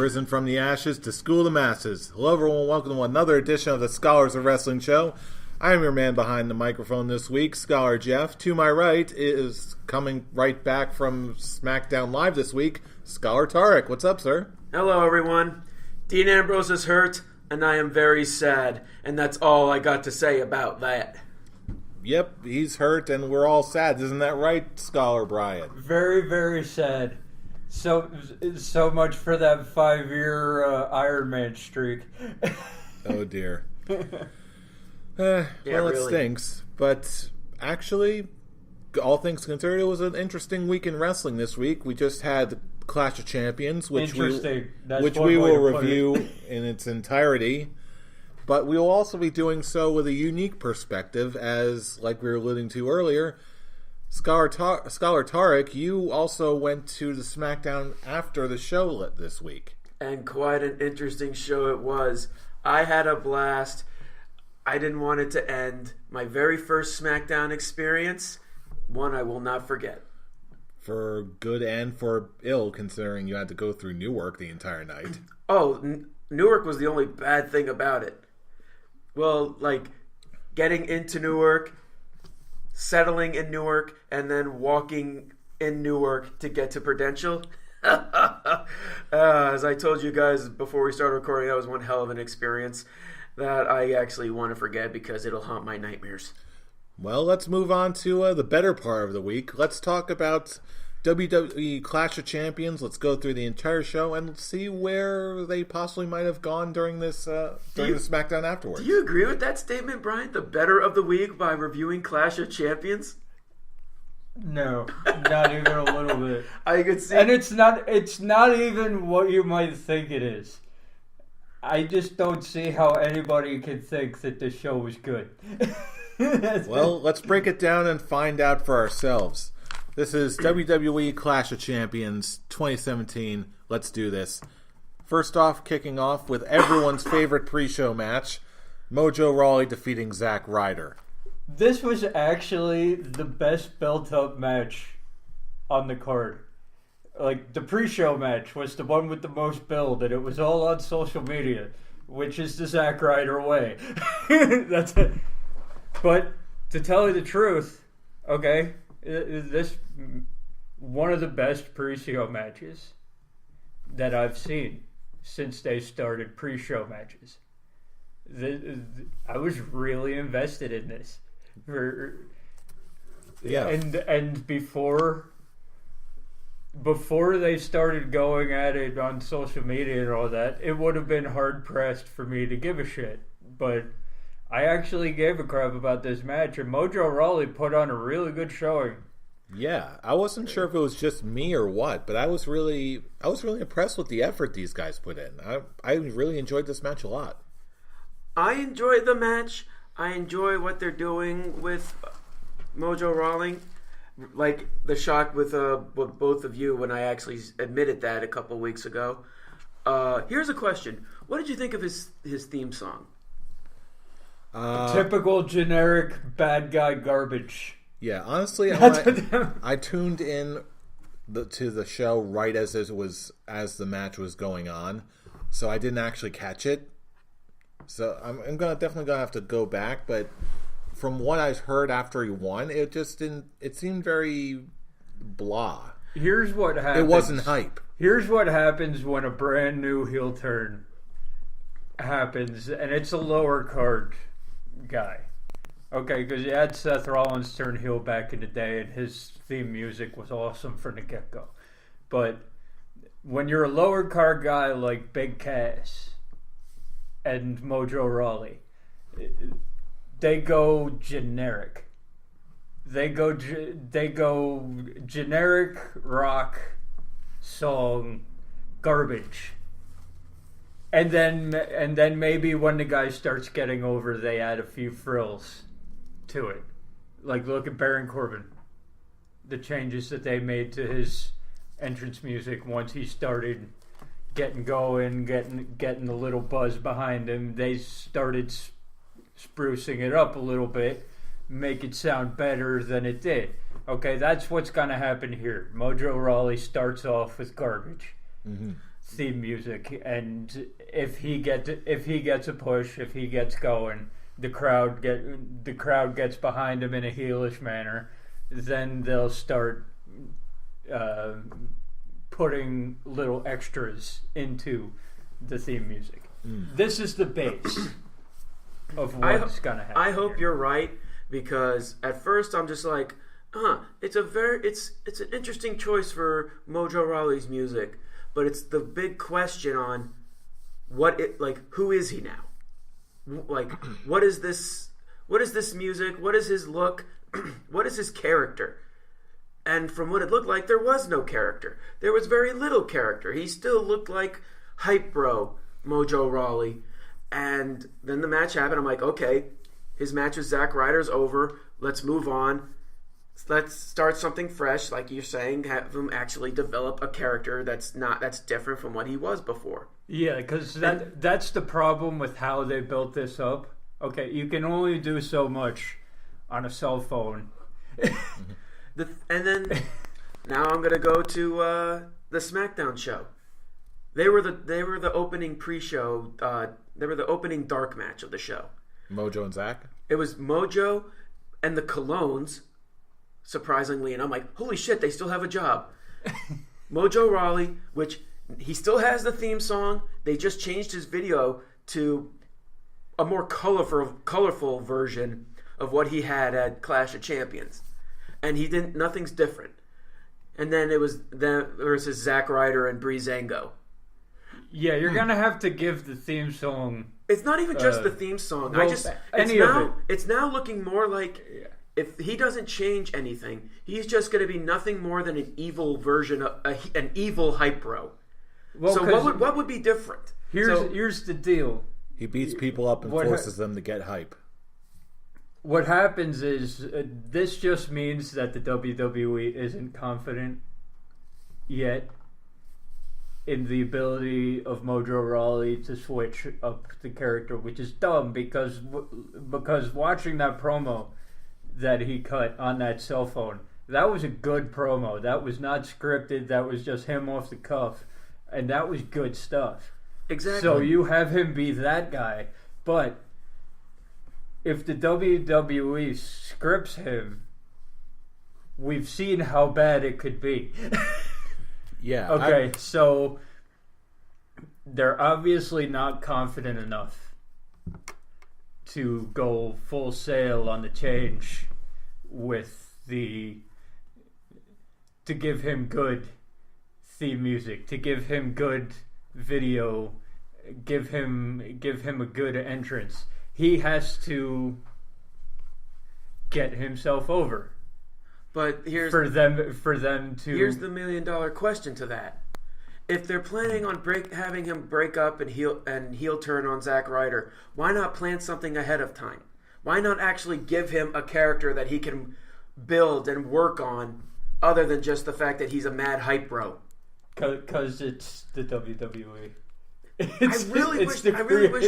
Risen from the ashes to school the masses. Hello everyone, welcome to another edition of the Scholars of Wrestling show. I am your man behind the microphone this week, Scholar Jeff. To my right is coming right back from SmackDown Live this week, Scholar Tarek. What's up, sir? Hello everyone. Dean Ambrose is hurt, and I am very sad, and that's all I got to say about that. Yep, he's hurt and we're all sad. Isn't that right, Scholar Brian? Very, very sad. So much for that 5-year Iron Man streak. Oh dear. Yeah, well, it really stinks. But actually, all things considered, it was an interesting week in wrestling this week. We just had the Clash of Champions, which we will review in its entirety. But we will also be doing so with a unique perspective, as, like we were alluding to earlier, Scholar Tarek, you also went to the SmackDown after the show this week. And quite an interesting show it was. I had a blast. I didn't want it to end. My very first SmackDown experience, one I will not forget. For good and for ill, considering you had to go through Newark the entire night. Oh, Newark was the only bad thing about it. Well, like, getting into Newark, settling in Newark, and then walking in Newark to get to Prudential. As I told you guys before we started recording, that was one hell of an experience that I actually want to forget because it'll haunt my nightmares. Well, let's move on to the better part of the week. Let's talk about WWE Clash of Champions. Let's go through the entire show and see where they possibly might have gone during this the SmackDown afterwards. Do you agree with that statement, Brian? The better of the week by reviewing Clash of Champions? No, not even a little bit. I could see, and it's not even what you might think it is. I just don't see how anybody can think that this show was good. Well, let's break it down and find out for ourselves. This is WWE Clash of Champions 2017. Let's do this. First off, kicking off with everyone's favorite pre-show match, Mojo Rawley defeating Zack Ryder. This was actually the best built-up match on the card. Like, the pre-show match was the one with the most build, and it was all on social media, which is the Zack Ryder way. That's it. But, to tell you the truth, okay, this one of the best pre-show matches that I've seen since they started pre-show matches. I was really invested in this. Yeah. And before they started going at it on social media and all that, it would have been hard pressed for me to give a shit. But I actually gave a crap about this match, and Mojo Rawley put on a really good showing. Yeah, I wasn't sure if it was just me or what, but I was really impressed with the effort these guys put in. I really enjoyed this match a lot. I enjoyed the match. I enjoy what they're doing with Mojo Rawley. Like the shock with both of you when I actually admitted that a couple weeks ago. Here's a question: what did you think of his theme song? Typical generic bad guy garbage. Yeah, honestly, I tuned in to the show right as the match was going on, so I didn't actually catch it. So I'm definitely gonna have to go back. But from what I heard after he won, it just didn't. It seemed very blah. Here's what happens. It wasn't hype. Here's what happens when a brand new heel turn happens, and it's a lower card guy. Okay, because you had Seth Rollins turn heel back in the day, and his theme music was awesome from the get-go. But when you're a lower card guy like Big Cass and Mojo Rawley, they go generic. They go generic rock song garbage. And then maybe when the guy starts getting over, they add a few frills to it. Like, look at Baron Corbin. The changes that they made to his entrance music once he started getting going, getting the little buzz behind him. They started sprucing it up a little bit, make it sound better than it did. Okay, that's what's going to happen here. Mojo Rawley starts off with garbage. Mm-hmm. theme music, and if he gets a push, if he gets going, the crowd gets behind him in a heelish manner, then they'll start putting little extras into the theme music. This is the base of what's gonna happen. I hope you're right, because at first I'm just like, it's an interesting choice for Mojo Rawley's music, but it's the big question on who is he now? Like, what is this music? What is his look? What is his character? And from what it looked like, there was no character. There was very little character. He still looked like hype bro Mojo Rawley. And then the match happened. I'm like, okay, his match with Zack Ryder's over. Let's move on. Let's start something fresh, like you're saying. Have him actually develop a character that's different from what he was before. Yeah, because that's the problem with how they built this up. Okay, you can only do so much on a cell phone. And then now I'm gonna go to the SmackDown show. They were the opening pre-show. They were the opening dark match of the show. Mojo and Zack. It was Mojo and the Colognes, surprisingly, and I'm like, holy shit, they still have a job. Mojo Rawley, which he still has the theme song. They just changed his video to a more colorful version of what he had at Clash of Champions. And nothing's different. And then it was them versus Zack Ryder and Breezango. Yeah, you're gonna have to give the theme song. It's not even just the theme song. Well, it's now looking more like, if he doesn't change anything, he's just going to be nothing more than an evil version of an evil hype bro. Well, so what would be different? Here's the deal. He beats people up and forces them to get hype. What happens is this just means that the WWE isn't confident yet in the ability of Mojo Rawley to switch up the character, which is dumb because watching that promo that he cut on that cell phone, that was a good promo. That was not scripted. That was just him off the cuff, and that was good stuff. Exactly. So you have him be that guy, but if the WWE scripts him, we've seen how bad it could be. Yeah. Okay, so they're obviously not confident enough to go full sail on the change to give him good theme music, to give him good video, give him a good entrance. He has to get himself over. But here's for them to. Here's the $1 million question to that. If they're planning on having him break up and heel turn on Zack Ryder, why not plan something ahead of time? Why not actually give him a character that he can build and work on, other than just the fact that he's a mad hype bro? Because it's the WWE. I really wish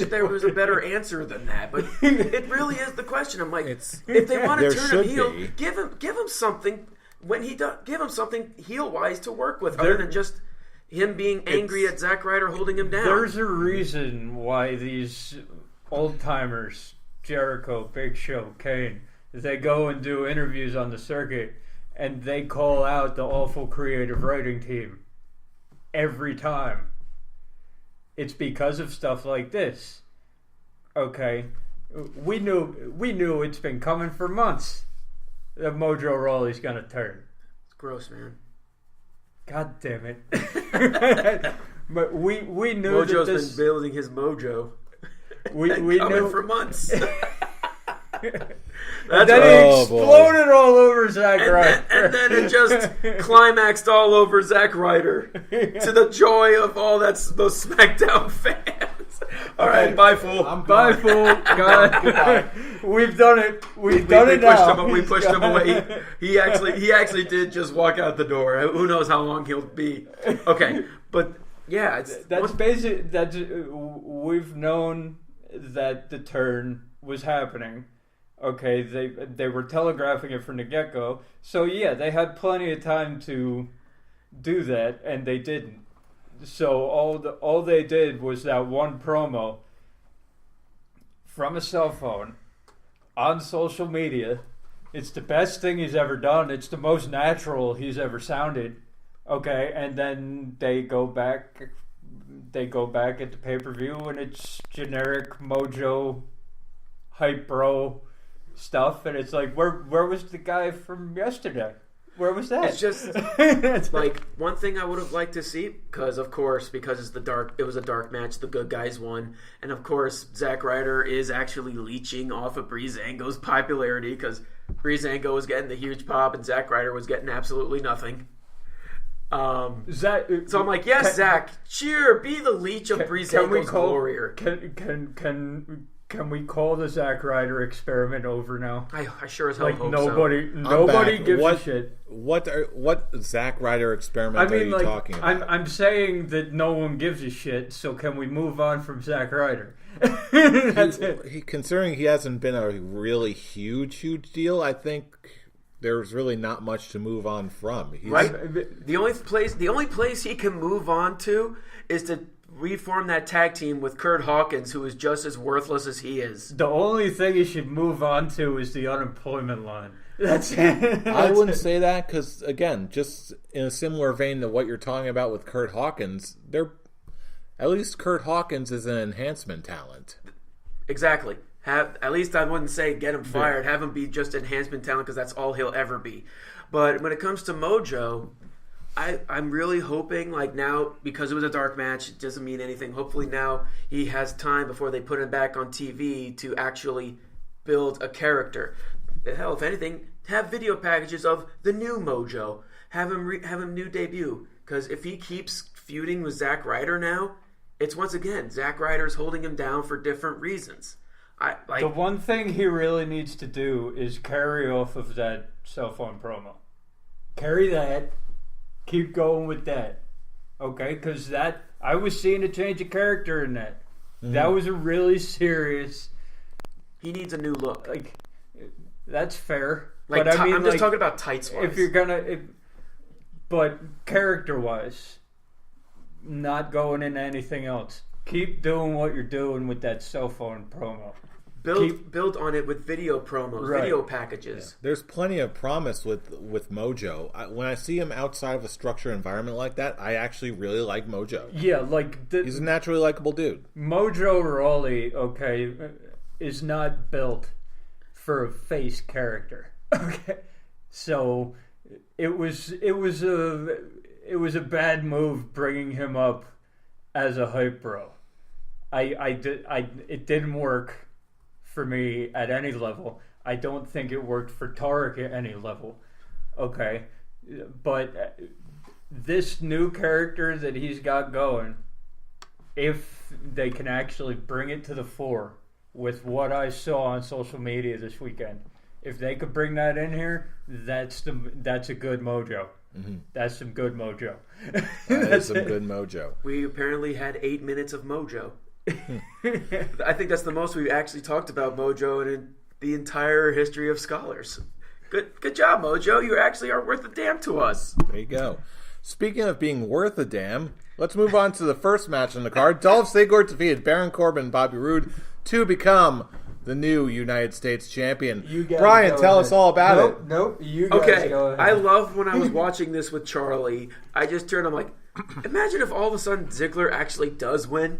there was a better answer than that, but it really is the question. I'm like, if they want to turn him heel, give him something give him something heel wise to work with, other than just him being angry at Zack Ryder holding him down. There's a reason why these old timers, Jericho, Big Show, Kane, they go and do interviews on the circuit, and they call out the awful creative writing team every time. It's because of stuff like this. Okay, we knew it's been coming for months that Mojo Rawley's gonna turn. It's gross, man. God damn it! But we knew Mojo's that been building his mojo. We knew for months. And then he exploded all over Zack Ryder. And then it just climaxed all over Zack Ryder, to the joy of all those SmackDown fans. All right, bye, fool. Bye, fool. God. We've done it. We've done it now. We pushed him away. He actually did just walk out the door. Who knows how long he'll be. Okay, but yeah. That's basic. We've known that the turn was happening. Okay, they were telegraphing it from the get-go. So yeah, they had plenty of time to do that, and they didn't. So all they did was that one promo from a cell phone on social media. It's the best thing he's ever done. It's the most natural he's ever sounded. Okay, and then they go back at the pay-per-view and it's generic Mojo hype bro stuff, and it's like, where was the guy from yesterday? Where was that? It's just like one thing I would have liked to see, because it was a dark match. The good guys won, and of course Zack Ryder is actually leeching off of Breezango's popularity, because Breezango was getting the huge pop and Zack Ryder was getting absolutely nothing. So I'm like, yes, Zack, cheer, be the leech of Breezango's glory. Can we call the Zack Ryder experiment over now? I sure as hell hope nobody gives a shit. What Zack Ryder experiment are you talking about? I'm saying that no one gives a shit. So can we move on from Zack Ryder? That's it. Considering he hasn't been a really huge deal, I think there's really not much to move on from. Right. The only place he can move on to is to reform that tag team with Kurt Hawkins, who is just as worthless as he is. The only thing he should move on to is the unemployment line. That's it. I wouldn't say that, because, again, just in a similar vein to what you're talking about with Kurt Hawkins, at least Kurt Hawkins is an enhancement talent. Exactly. At least I wouldn't say get him fired. Have him be just enhancement talent, because that's all he'll ever be. But when it comes to Mojo, I'm really hoping, like, now, because it was a dark match, it doesn't mean anything. Hopefully now he has time before they put him back on TV to actually build a character. Hell, if anything, have video packages of the new Mojo. Have him new debut. Because if he keeps feuding with Zack Ryder now, it's once again Zack Ryder's holding him down for different reasons. The one thing he really needs to do is carry off of that cell phone promo. Carry that. Keep going with that, okay? Because I was seeing a change of character in that. Mm-hmm. That was a really serious. He needs a new look. Like, that's fair. Like, but I'm just talking about tights wise. If you're gonna, but character wise, not going into anything else. Keep doing what you're doing with that cell phone promo. Build on it with video promos, right. Video packages. Yeah. There's plenty of promise with Mojo. When I see him outside of a structured environment like that, I actually really like Mojo. Yeah, like he's a naturally likable dude. Mojo Rawley, okay, is not built for a face character. Okay, so it was a bad move bringing him up as a hype bro. It didn't work for me at any level. I don't think it worked for Tarek at any level. Okay, but this new character that he's got going, if they can actually bring it to the fore with what I saw on social media this weekend, if they could bring that in here, that's a good Mojo. Mm-hmm. That's some good Mojo. That's some good Mojo. We apparently had 8 minutes of Mojo. I think that's the most we've actually talked about Mojo in the entire history of Scholars. Good job, Mojo. You actually are worth a damn to us. There you go. Speaking of being worth a damn, let's move on to the first match on the card. Dolph Ziggler defeated Baron Corbin and Bobby Roode to become the new United States champion. Brian, tell us all about it. Nope. You guys go ahead. I love when I was watching this with Charlie. I just turned. I'm like, imagine if all of a sudden Ziggler actually does win.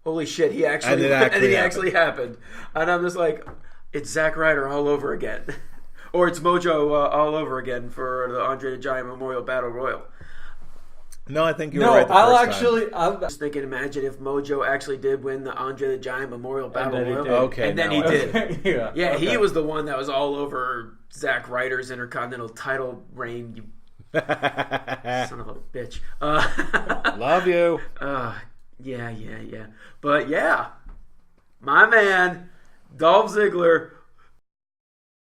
Holy shit! He actually actually happened, and I'm just like, it's Zack Ryder all over again, or it's Mojo all over again for the Andre the Giant Memorial Battle Royal. No, I think you're right. I'm just thinking, imagine if Mojo actually did win the Andre the Giant Memorial Battle Royal. Okay, and then he did. Yeah, he was the one that was all over Zack Ryder's Intercontinental title reign. You son of a bitch. Love you. Yeah. But yeah, my man, Dolph Ziggler